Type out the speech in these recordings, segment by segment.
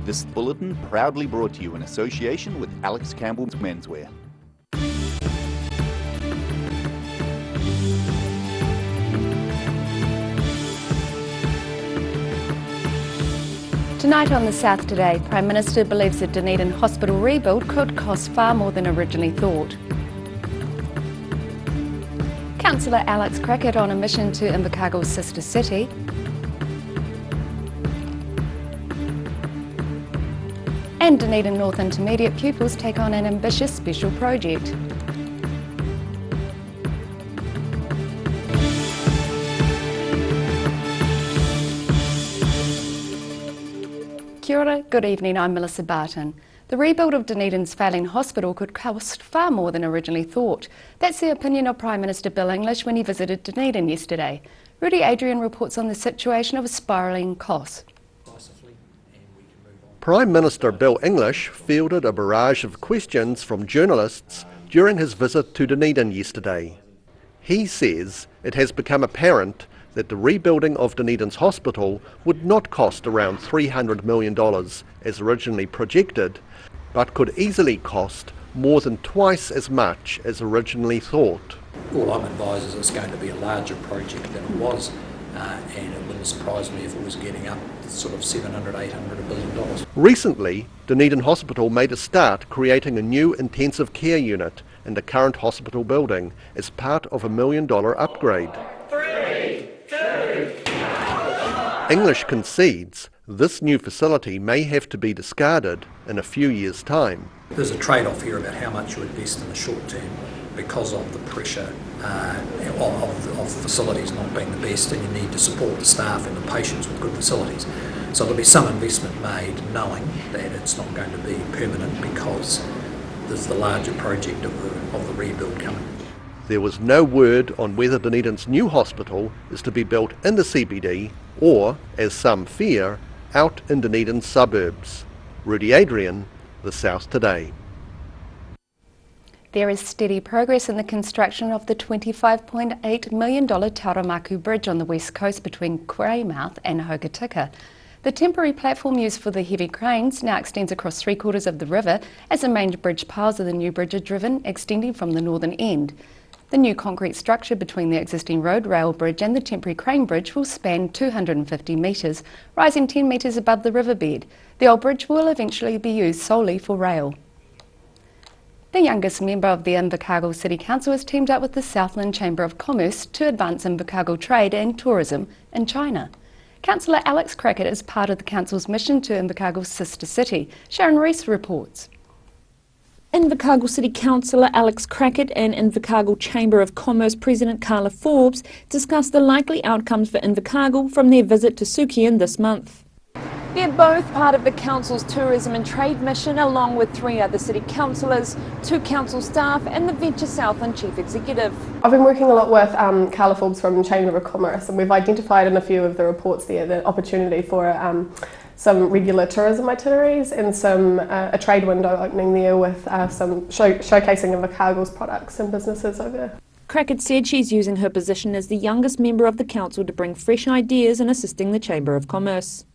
This bulletin proudly brought to you in association with Alex Campbell's Menswear. Tonight on The South Today, Prime Minister believes the Dunedin hospital rebuild could cost far more than originally thought. Councillor Alex Crackett on a mission to Invercargill's sister city. And Dunedin North Intermediate pupils take on an ambitious special project. Kia ora, good evening, I'm Melissa Barton. The rebuild of Dunedin's failing hospital could cost far more than originally thought. That's the opinion of Prime Minister Bill English when he visited Dunedin yesterday. Rudy Adrian reports on the situation of spiralling costs. Prime Minister Bill English fielded a barrage of questions from journalists during his visit to Dunedin yesterday. He says it has become apparent that the rebuilding of Dunedin's hospital would not cost around $300 million as originally projected, but could easily cost more than twice as much as originally thought. All I'm advised is it's going to be a larger project than it was, and it wouldn't surprise me if it was getting up to sort of $700, $800, $1 billion. Recently, Dunedin Hospital made a start creating a new intensive care unit in the current hospital building as part of a $1 million upgrade. 3, 2, English concedes this new facility may have to be discarded in a few years' time. There's a trade-off here about how much you invest in the short term because of the pressure of facilities not being the best, and you need to support the staff and the patients with good facilities. So there'll be some investment made knowing that it's not going to be permanent because there's the larger project of the rebuild coming. There was no word on whether Dunedin's new hospital is to be built in the CBD or, as some fear, out in Dunedin's suburbs. Rudy Adrian, The South Today. There is steady progress in the construction of the $25.8 million Tauramaku Bridge on the west coast between Greymouth and Hokitika. The temporary platform used for the heavy cranes now extends across 3/4 of the river as the main bridge piles of the new bridge are driven, extending from the northern end. The new concrete structure between the existing road rail bridge and the temporary crane bridge will span 250 metres, rising 10 metres above the riverbed. The old bridge will eventually be used solely for rail. The youngest member of the Invercargill City Council has teamed up with the Southland Chamber of Commerce to advance Invercargill trade and tourism in China. Councillor Alex Crackett is part of the Council's mission to Invercargill's sister city. Sharon Rees reports. Invercargill City Councillor Alex Crackett and Invercargill Chamber of Commerce President Carla Forbes discussed the likely outcomes for Invercargill from their visit to Sukian this month. They're both part of the Council's Tourism and Trade mission, along with 3 other City Councillors, 2 Council staff and the Venture Southland Chief Executive. I've been working a lot with Carla Forbes from Chamber of Commerce, and we've identified in a few of the reports there the opportunity for some regular tourism itineraries and some a trade window opening there with some showcasing of Invercargill's products and businesses over there. Crackett said she's using her position as the youngest member of the Council to bring fresh ideas in assisting the Chamber of Commerce.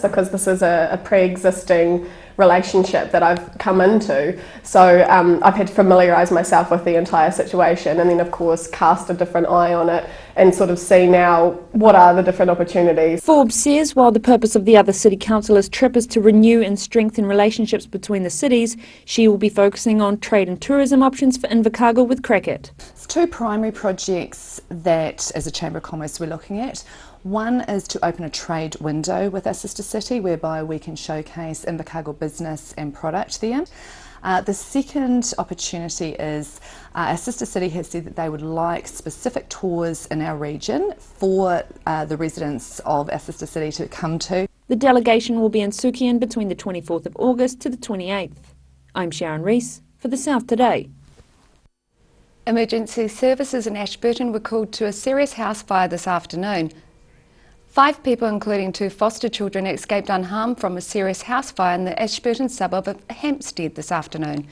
Because this is a pre-existing relationship that I've come into, so I've had to familiarise myself with the entire situation and then of course cast a different eye on it and sort of see now what are the different opportunities. Forbes says while the purpose of the other City Councillors' trip is to renew and strengthen relationships between the cities, she will be focusing on trade and tourism options for Invercargill with Crackett. There's 2 primary projects that as a Chamber of Commerce we're looking at. One is to open a trade window with our sister city whereby we can showcase Invercargill business and product there. The second opportunity is our sister city has said that they would like specific tours in our region for the residents of our sister city to come to. The delegation will be in Sukian between the 24th of August to the 28th. I'm Sharon Rees for The South Today. Emergency services in Ashburton were called to a serious house fire this afternoon. 5 people, including 2 foster children, escaped unharmed from a serious house fire in the Ashburton suburb of Hampstead this afternoon.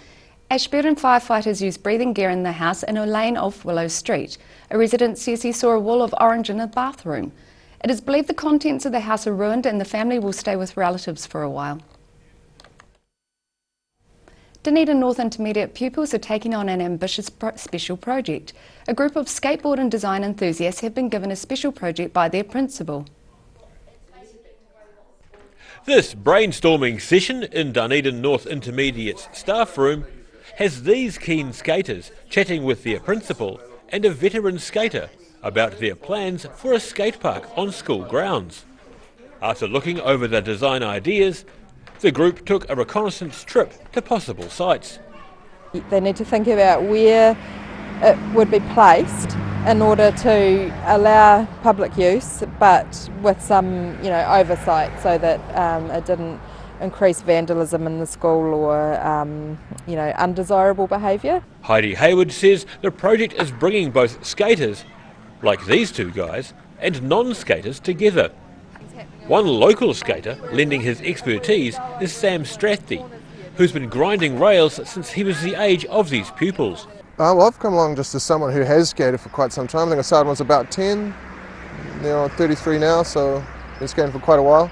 Ashburton firefighters used breathing gear in the house in a lane off Willow Street. A resident says he saw a wall of orange in the bathroom. It is believed the contents of the house are ruined and the family will stay with relatives for a while. Dunedin North Intermediate pupils are taking on an ambitious special project. A group of skateboard and design enthusiasts have been given a special project by their principal. This brainstorming session in Dunedin North Intermediate's staff room has these keen skaters chatting with their principal and a veteran skater about their plans for a skate park on school grounds. After looking over the design ideas, the group took a reconnaissance trip to possible sites. They need to think about where it would be placed in order to allow public use, but with some, oversight, so that it didn't increase vandalism in the school or, undesirable behaviour. Heidi Hayward says the project is bringing both skaters, like these two guys, and non-skaters together. One local skater lending his expertise is Sam Strathty, who's been grinding rails since he was the age of these pupils. Well, I've come along just as someone who has skated for quite some time. I think I started when I was about 10, I'm 33 now, so I've been skating for quite a while.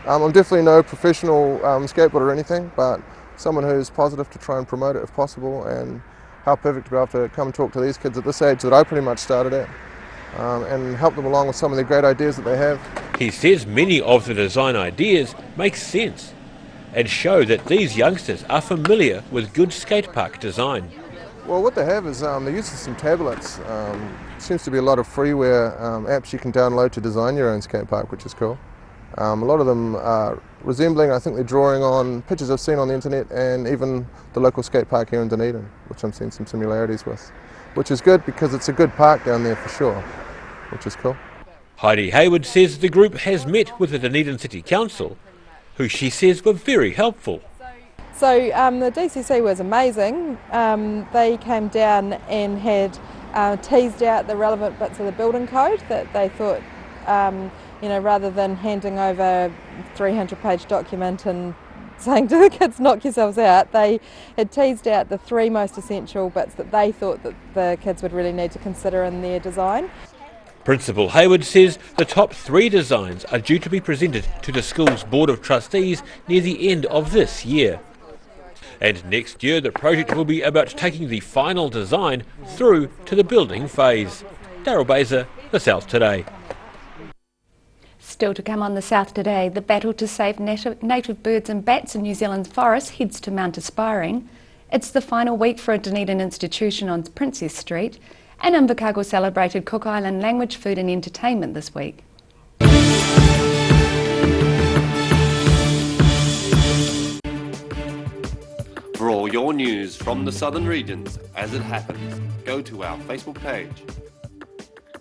I'm definitely no professional skateboarder or anything, but someone who's positive to try and promote it if possible, and how perfect to be able to come and talk to these kids at this age that I pretty much started at, and help them along with some of the great ideas that they have. He says many of the design ideas make sense and show that these youngsters are familiar with good skate park design. Well, what they have is they're using some tablets. Seems to be a lot of freeware apps you can download to design your own skate park, which is cool. A lot of them are resembling, I think they're drawing on pictures I've seen on the internet and even the local skate park here in Dunedin, which I'm seeing some similarities with, which is good because it's a good park down there for sure, which is cool. Heidi Hayward says the group has met with the Dunedin City Council, who she says were very helpful. So the DCC was amazing. They came down and had teased out the relevant bits of the building code that they thought, rather than handing over a 300-page document and saying to the kids, knock yourselves out, they had teased out the three most essential bits that they thought that the kids would really need to consider in their design. Principal Hayward says the top 3 designs are due to be presented to the school's Board of Trustees near the end of this year. And next year the project will be about taking the final design through to the building phase. Daryl Baser, The South Today. Still to come on The South Today, the battle to save native birds and bats in New Zealand's forests heads to Mount Aspiring. It's the final week for a Dunedin institution on Princess Street, and Invercargill celebrated Cook Island language, food and entertainment this week. For all your news from the southern regions as it happens, go to our Facebook page.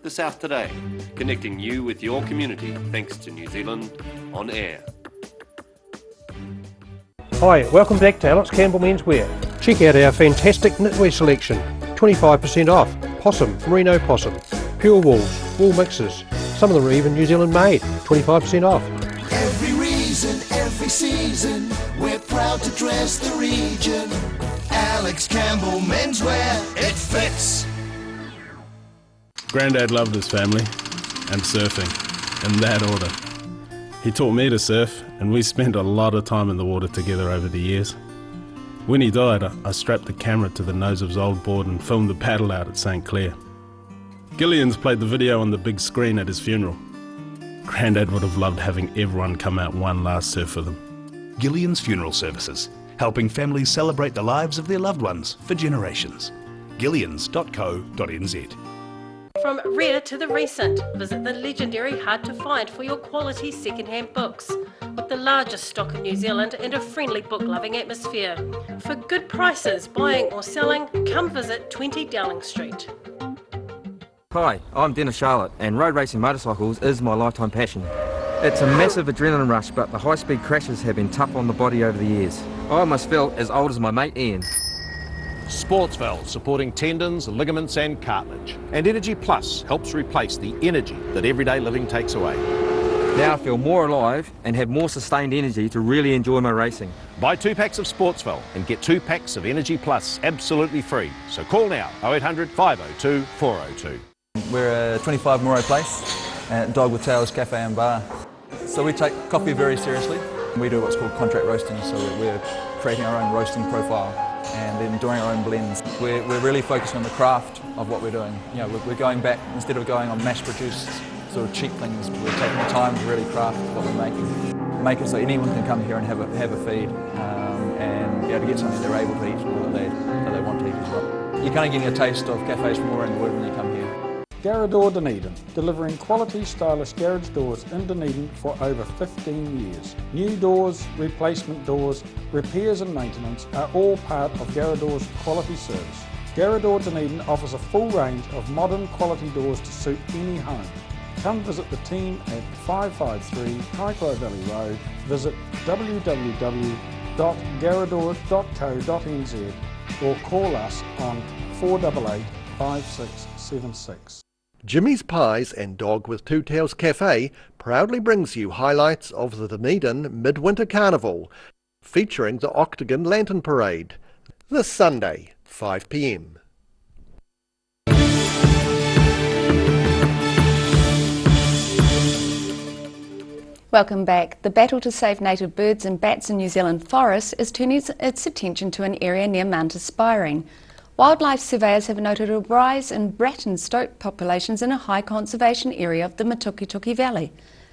The South Today, connecting you with your community thanks to New Zealand On Air. Hi, welcome back to Alex Campbell Menswear. Check out our fantastic knitwear selection. 25% off. Possum, merino possum, pure wools, wool mixes. Some of them are even New Zealand made. 25% off. Every reason, every season, we're proud to dress the region. Alex Campbell Menswear, it fits. Grandad loved his family and surfing, in that order. He taught me to surf, and we spent a lot of time in the water together over the years. When he died, I strapped the camera to the nose of his old board and filmed the paddle out at St Clair. Gillian's played the video on the big screen at his funeral. Grandad would have loved having everyone come out one last surf with him. Gillian's Funeral Services, helping families celebrate the lives of their loved ones for generations. Gillians.co.nz. From rare to the recent, visit the legendary Hard to Find for your quality second-hand books. With the largest stock in New Zealand and a friendly book-loving atmosphere. For good prices, buying or selling, come visit 20 Dowling Street. Hi, I'm Dennis Charlotte, and road racing motorcycles is my lifetime passion. It's a massive adrenaline rush, but the high-speed crashes have been tough on the body over the years. I almost felt as old as my mate Ian. Sportsval, supporting tendons, ligaments and cartilage. And Energy Plus helps replace the energy that everyday living takes away. Now I feel more alive and have more sustained energy to really enjoy my racing. Buy 2 packs of Sportsval and get 2 packs of Energy Plus absolutely free. So call now, 0800 502 402. We're a 25 Moray Place at Dog with Tails Cafe and Bar. So we take coffee very seriously. We do what's called contract roasting, so we're creating our own roasting profile. and then doing our own blends. We're really focusing on the craft of what we're doing. You know, we're going back, instead of going on mass-produced sort of cheap things, we're taking the time to really craft what we're making. Make it so anyone can come here and have a feed and be able to get something they're able to eat or that they want to eat as well. You're kind of getting a taste of cafes from all around the world when you come here. Garrador Dunedin, delivering quality stylish garage doors in Dunedin for over 15 years. New doors, replacement doors, repairs and maintenance are all part of Garrador's quality service. Garrador Dunedin offers a full range of modern quality doors to suit any home. Come visit the team at 553 Kaikoura Valley Road. Visit www.garrador.co.nz or call us on 488 5676. Jimmy's Pies and Dog with Two Tails Cafe proudly brings you highlights of the Dunedin Midwinter Carnival, featuring the Octagon Lantern Parade, this Sunday, 5 p.m. Welcome back. The battle to save native birds and bats in New Zealand forests is turning its attention to an area near Mount Aspiring. Wildlife surveyors have noted a rise in rat and stoat populations in a high conservation area of the Matukituki Valley.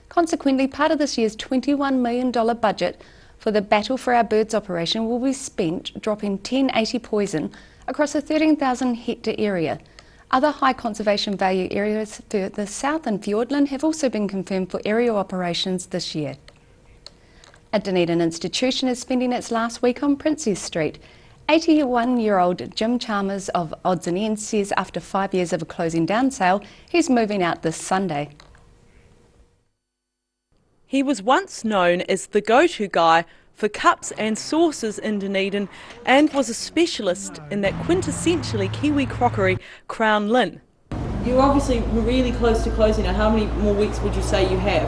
Consequently, part of this year's $21 million budget for the Battle for Our Birds operation will be spent dropping 1080 poison across a 13,000 hectare area. Other high conservation value areas further south in Fiordland have also been confirmed for aerial operations this year. A Dunedin institution is spending its last week on Princess Street. 81-year-old Jim Chalmers of Odds and Ends says after 5 years of a closing down sale, he's moving out this Sunday. He was once known as the go-to guy for cups and saucers in Dunedin and was a specialist in that quintessentially Kiwi crockery, Crown Lynn. You're obviously really close to closing now. How many more weeks would you say you have?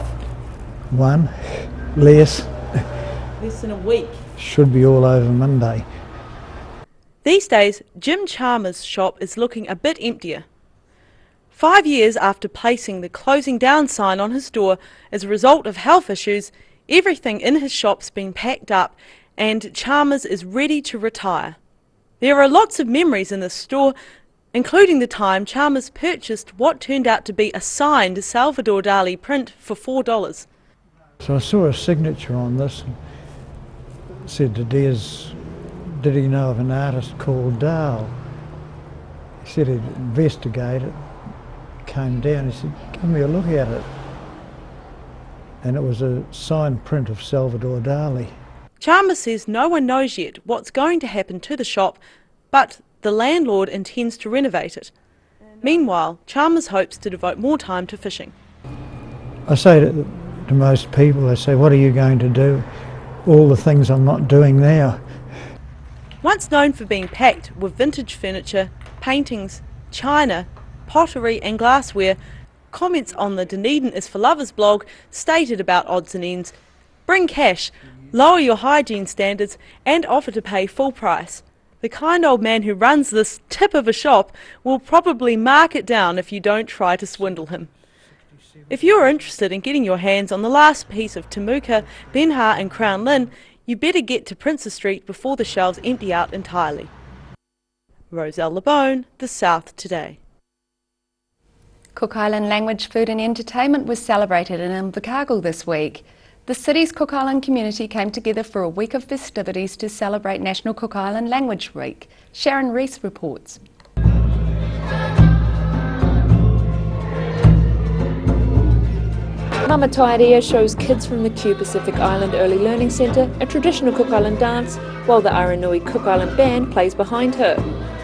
One, less. Less than a week. Should be all over Monday. These days, Jim Chalmers' shop is looking a bit emptier. 5 years after placing the closing down sign on his door as a result of health issues, everything in his shop's been packed up and Chalmers is ready to retire. There are lots of memories in this store, including the time Chalmers purchased what turned out to be a signed Salvador Dali print for $4. So I saw a signature on this and said to Des, did he know of an artist called Dahl? He said he'd investigate it, came down, he said, give me a look at it. And it was a signed print of Salvador Dali. Chalmers says no one knows yet what's going to happen to the shop, but the landlord intends to renovate it. Meanwhile, Chalmers hopes to devote more time to fishing. I say to most people, they say, what are you going to do? All the things I'm not doing now. Once known for being packed with vintage furniture, paintings, china, pottery and glassware, comments on the Dunedin is for Lovers blog stated about Odds and Ends: bring cash, lower your hygiene standards and offer to pay full price. The kind old man who runs this tip of a shop will probably mark it down if you don't try to swindle him. If you're interested in getting your hands on the last piece of Temuka, Benha and Crown Lynn, you better get to Princess Street before the shelves empty out entirely. Roselle LeBone, The South Today. Cook Island Language, Food and Entertainment was celebrated in Invercargill this week. The city's Cook Island community came together for a week of festivities to celebrate National Cook Island Language Week. Sharon Rees reports. Mama Tairea shows kids from the Q Pacific Island Early Learning Centre a traditional Cook Island dance, while the Aranui Cook Island Band plays behind her.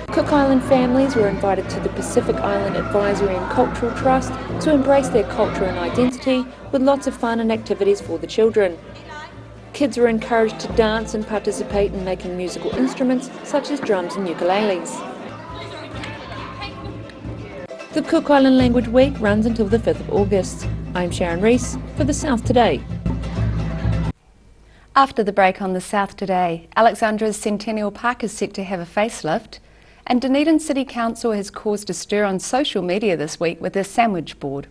Cook Island families were invited to the Pacific Island Advisory and Cultural Trust to embrace their culture and identity, with lots of fun and activities for the children. Kids were encouraged to dance and participate in making musical instruments such as drums and ukuleles. The Cook Island Language Week runs until the 5th of August. I'm Sharon Rees for The South Today. After the break on The South Today, Alexandra's Centennial Park is set to have a facelift, and Dunedin City Council has caused a stir on social media this week with their sandwich board.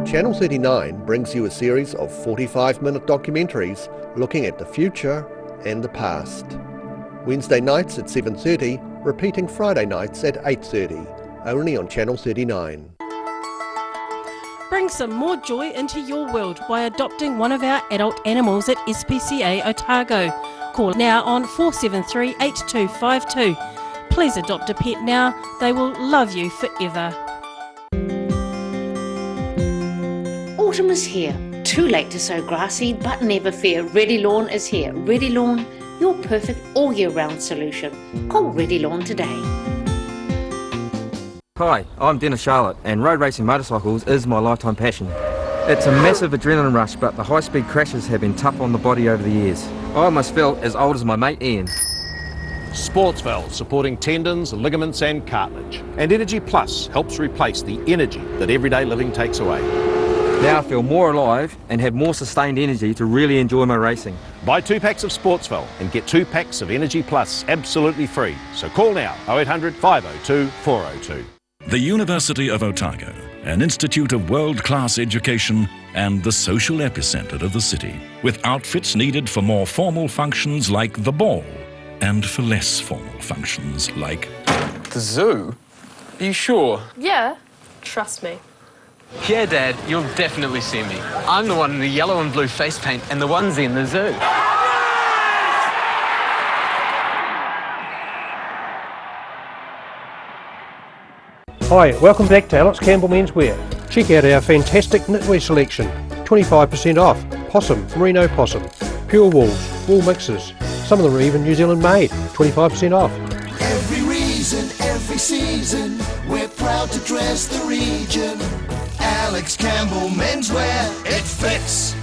Channel 39 brings you a series of 45-minute documentaries looking at the future and the past. Wednesday nights at 7:30, repeating Friday nights at 8:30, only on Channel 39. Bring some more joy into your world by adopting one of our adult animals at SPCA Otago. Call now on 473 8252. Please adopt a pet now, they will love you forever. Autumn is here. Too late to sow grass seed, but never fear, Ready Lawn is here. Ready Lawn, your perfect all year round solution. Call Ready Lawn today. Hi, I'm Dennis Charlotte, and road racing motorcycles is my lifetime passion. It's a massive adrenaline rush, but the high-speed crashes have been tough on the body over the years. I almost felt as old as my mate Ian. Sportsval, supporting tendons, ligaments and cartilage. And Energy Plus helps replace the energy that everyday living takes away. Now I feel more alive and have more sustained energy to really enjoy my racing. Buy 2 packs of Sportsval and get 2 packs of Energy Plus absolutely free. So call now, 0800 502 402. The University of Otago, an institute of world-class education and the social epicentre of the city, with outfits needed for more formal functions like the ball and for less formal functions like the zoo? Are you sure? Yeah, trust me. Yeah, Dad, you'll definitely see me. I'm the one in the yellow and blue face paint and the onesie in the zoo. Hi, welcome back to Alex Campbell Menswear. Check out our fantastic knitwear selection. 25% off. Possum, merino possum. Pure wools, wool mixes. Some of them are even New Zealand made. 25% off. Every reason, every season, we're proud to dress the region. Alex Campbell Menswear, it fits.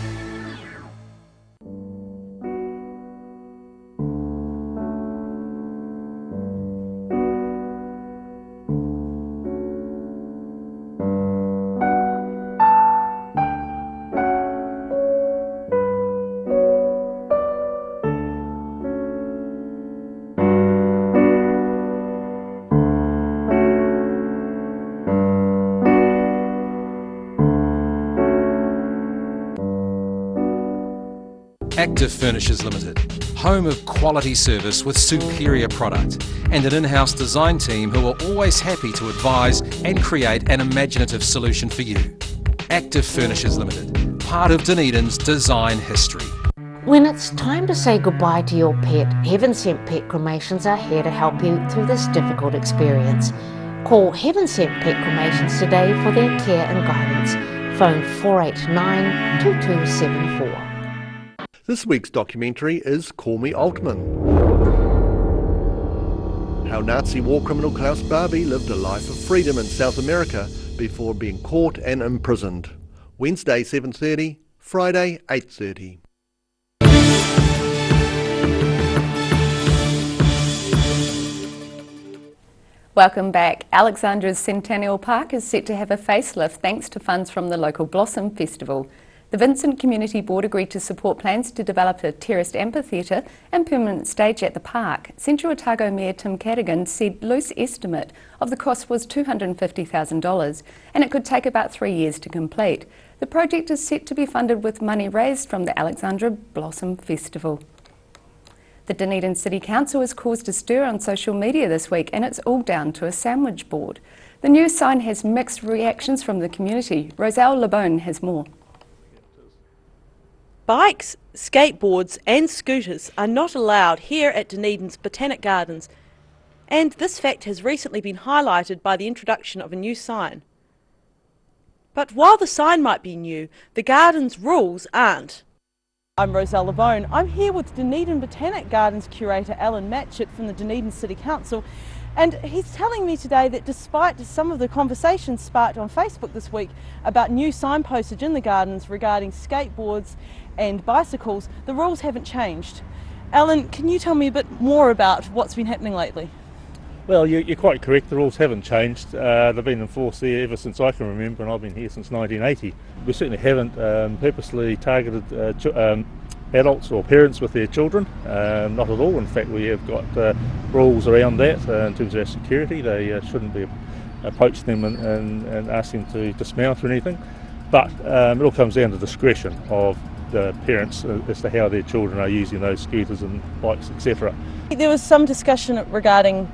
Active Furnishers Limited, home of quality service with superior product and an in-house design team who are always happy to advise and create an imaginative solution for you. Active Furnishers Limited, part of Dunedin's design history. When it's time to say goodbye to your pet, Heaven Sent Pet Cremations are here to help you through this difficult experience. Call Heaven Sent Pet Cremations today for their care and guidance. Phone 489 2274. This week's documentary is Call Me Altman. How Nazi war criminal Klaus Barbie lived a life of freedom in South America before being caught and imprisoned. Wednesday 7:30, Friday 8:30. Welcome back. Alexandra's Centennial Park is set to have a facelift thanks to funds from the local Blossom Festival. The Vincent Community Board agreed to support plans to develop a terraced amphitheatre and permanent stage at the park. Central Otago Mayor Tim Cadogan said loose estimate of the cost was $250,000 and it could take about 3 years to complete. The project is set to be funded with money raised from the Alexandra Blossom Festival. The Dunedin City Council has caused a stir on social media this week and it's all down to a sandwich board. The new sign has mixed reactions from the community. Roselle Labone has more. Bikes, skateboards and scooters are not allowed here at Dunedin's Botanic Gardens, and this fact has recently been highlighted by the introduction of a new sign. But while the sign might be new, the garden's rules aren't. I'm Roselle Labone. I'm here with Dunedin Botanic Gardens curator Alan Matchett from the Dunedin City Council, and he's telling me today that despite some of the conversations sparked on Facebook this week about new signpostage in the gardens regarding skateboards and bicycles, the rules haven't changed. Alan, can you tell me a bit more about what's been happening lately? Well, you're quite correct, the rules haven't changed. They've been enforced there ever since I can remember, and I've been here since 1980. We certainly haven't purposely targeted adults or parents with their children, not at all. In fact, we have got rules around that in terms of our security. They shouldn't be approaching them and ask them to dismount or anything. But it all comes down to discretion of the parents as to how their children are using those scooters and bikes, etc. There was some discussion regarding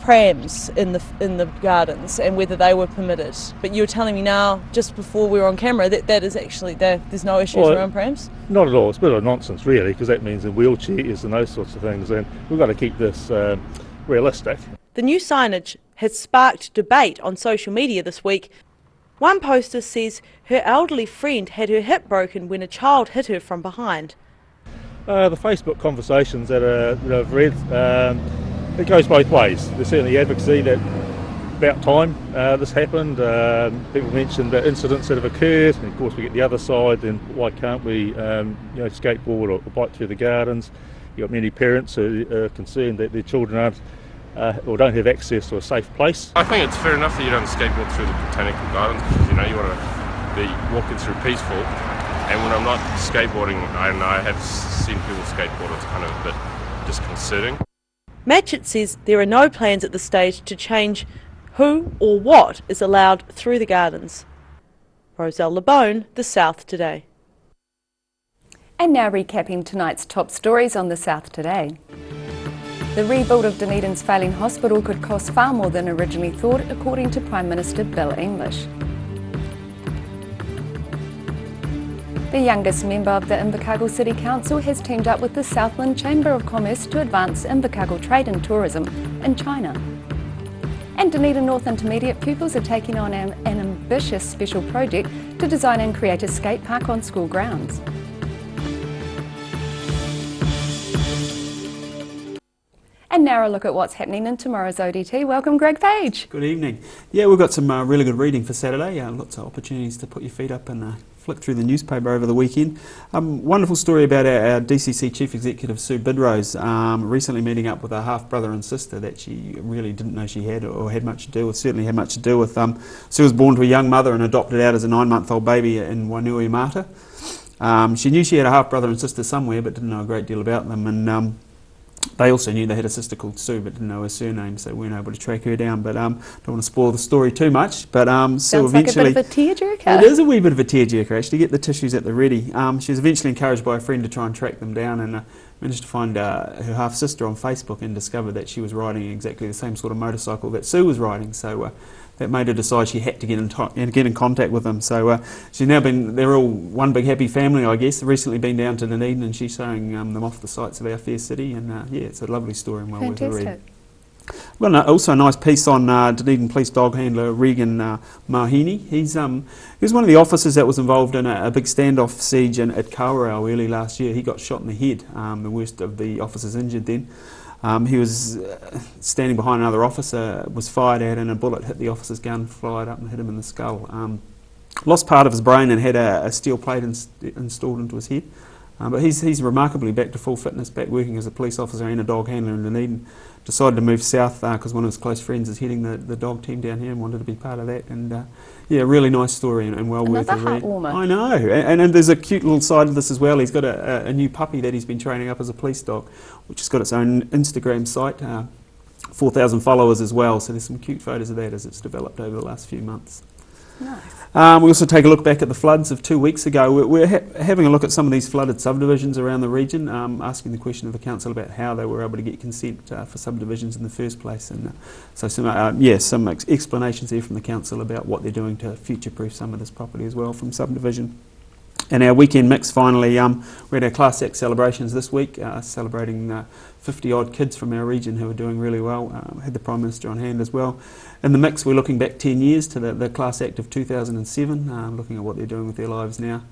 prams in the gardens and whether they were permitted. But you were telling me now, just before we were on camera, that is actually there's no issues around prams. Not at all. It's a bit of nonsense, really, because that means in wheelchairs and those sorts of things. And we've got to keep this realistic. The new signage has sparked debate on social media this week. One poster says her elderly friend had her hip broken when a child hit her from behind. The Facebook conversations that I've read, it goes both ways. There's certainly advocacy that about time this happened. People mentioned the incidents that have occurred, and of course we get the other side. Then why can't we, skateboard or bike through the gardens? You've got many parents who are concerned that their children aren't or don't have access to a safe place. I think it's fair enough that you don't skateboard through the botanical gardens because you want to be walking through peaceful. And when I'm not skateboarding, I have seen people skateboard. It's kind of a bit disconcerting. Matchett says there are no plans at this stage to change who or what is allowed through the gardens. Roselle LeBone, The South Today. And now recapping tonight's top stories on The South Today. The rebuild of Dunedin's failing hospital could cost far more than originally thought, according to Prime Minister Bill English. The youngest member of the Invercargill City Council has teamed up with the Southland Chamber of Commerce to advance Invercargill trade and tourism in China. And Dunedin North Intermediate pupils are taking on an ambitious special project to design and create a skate park on school grounds. And now a look at what's happening in tomorrow's ODT. Welcome, Greg Page. Good evening. Yeah, we've got some really good reading for Saturday. Lots of opportunities to put your feet up and flick through the newspaper over the weekend. Wonderful story about our DCC Chief Executive Sue Bidrose recently meeting up with her half-brother and sister that she really didn't know she had or had much to do with, certainly had much to do with. Sue was born to a young mother and adopted out as a 9-month-old baby in Wainuiomata. She knew she had a half-brother and sister somewhere but didn't know a great deal about them, and they also knew they had a sister called Sue but didn't know her surname, so weren't able to track her down. But don't want to spoil the story too much. But Sue eventually... Sounds like a bit of a tearjerker. It is a wee bit of a tearjerker, actually. Get the tissues at the ready. She was eventually encouraged by a friend to try and track them down, and managed to find her half-sister on Facebook and discovered that she was riding exactly the same sort of motorcycle that Sue was riding. So that made her decide she had to get in contact with them. So she's now they're all one big happy family, I guess. They've recently been down to Dunedin and she's showing them off the sights of our fair city, and yeah, it's a lovely story and well worth a read. Well, also a nice piece on Dunedin Police dog handler Regan Mahini. He was one of the officers that was involved in a big standoff siege at Kawerau early last year. He got shot in the head, the worst of the officers injured then. He was standing behind another officer, was fired at, and a bullet hit the officer's gun, fired up and hit him in the skull. Lost part of his brain and had a steel plate installed into his head. But he's remarkably back to full fitness, back working as a police officer and a dog handler in Dunedin. Decided to move south because one of his close friends is heading the dog team down here and wanted to be part of that. And yeah, really nice story and well worth a read. I know, and there's a cute little side of this as well. He's got a new puppy that he's been training up as a police dog, which has got its own Instagram site, 4,000 followers as well. So there's some cute photos of that as it's developed over the last few months. Nice. We also take a look back at the floods of 2 weeks ago. We're having a look at some of these flooded subdivisions around the region, asking the question of the council about how they were able to get consent for subdivisions in the first place, and so some explanations there from the council about what they're doing to future-proof some of this property as well from subdivision. And our weekend mix finally, we had our Class Act celebrations this week, celebrating 50-odd kids from our region who are doing really well. Had the Prime Minister on hand as well. In the mix, we're looking back 10 years to the Class Act of 2007, looking at what they're doing with their lives now.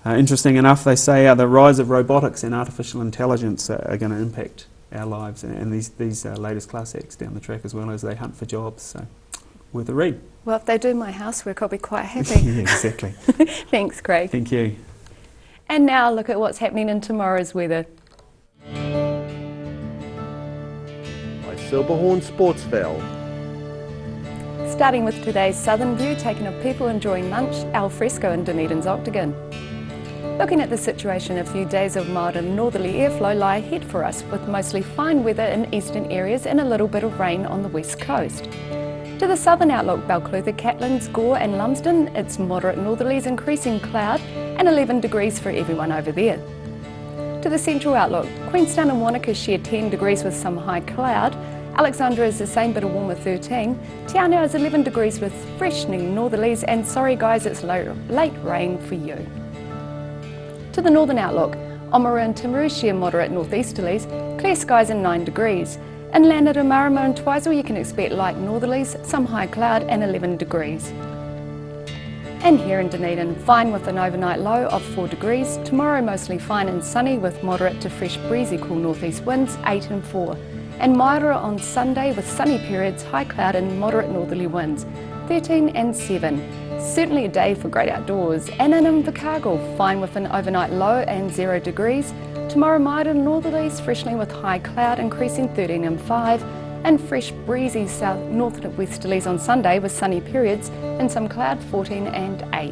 Interesting enough, they say the rise of robotics and artificial intelligence are going to impact our lives and these latest Class Acts down the track as well as they hunt for jobs. So, worth a read. Well, if they do my housework, I'll be quite happy. Yeah, exactly. Thanks, Craig. Thank you. And now look at what's happening in tomorrow's weather. By Silverhorn Sportsville. Starting with today's southern view, taking of people enjoying lunch al fresco in Dunedin's Octagon. Looking at the situation, a few days of mild and northerly airflow lie ahead for us, with mostly fine weather in eastern areas and a little bit of rain on the west coast. To the southern outlook, Balclutha, Catlins, Gore and Lumsden, it's moderate northerlies, increasing cloud and 11 degrees for everyone over there. To the central outlook, Queenstown and Wanaka share 10 degrees with some high cloud. Alexandra is the same but a warmer 13. Te Anau is 11 degrees with freshening northerlies, and sorry guys, it's late rain for you. To the northern outlook, Oamaru and Timaru share moderate northeasterlies, clear skies and 9 degrees. Inland at Marama and Twizel you can expect light northerlies, some high cloud and 11 degrees. And here in Dunedin, fine with an overnight low of 4 degrees. Tomorrow mostly fine and sunny with moderate to fresh breezy cool northeast winds 8 and 4. And milder on Sunday with sunny periods, high cloud and moderate northerly winds 13 and 7. Certainly a day for great outdoors. And in Invercargill, fine with an overnight low and 0 degrees. Tomorrow milder northerlies, freshly with high cloud increasing 13 and 5. And fresh breezy south northwesterlies on Sunday with sunny periods and some cloud 14 and 8.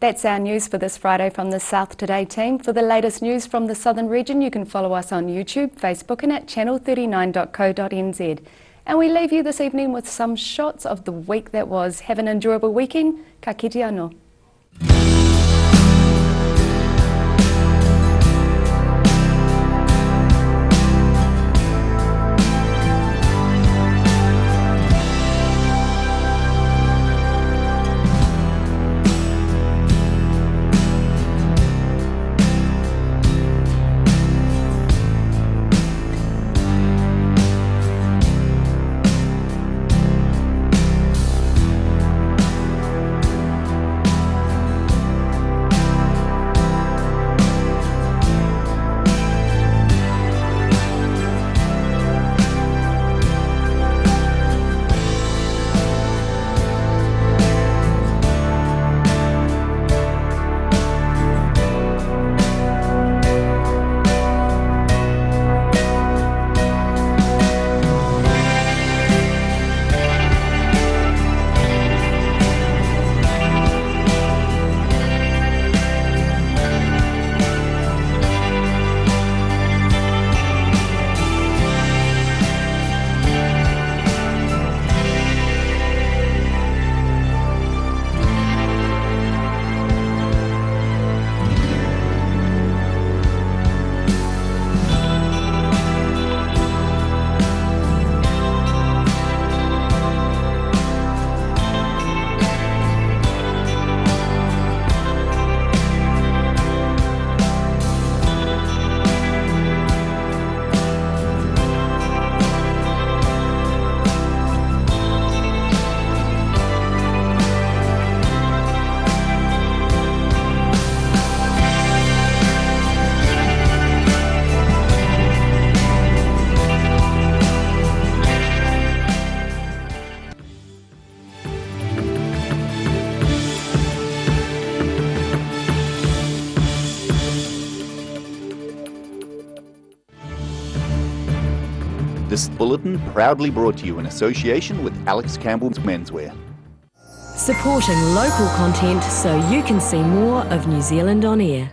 That's our news for this Friday from the South Today team. For the latest news from the southern region, you can follow us on YouTube, Facebook and at channel39.co.nz. And we leave you this evening with some shots of the week that was. Have an enjoyable weekend. Ka kite anō. This bulletin proudly brought to you in association with Alex Campbell's Menswear. Supporting local content so you can see more of New Zealand on air.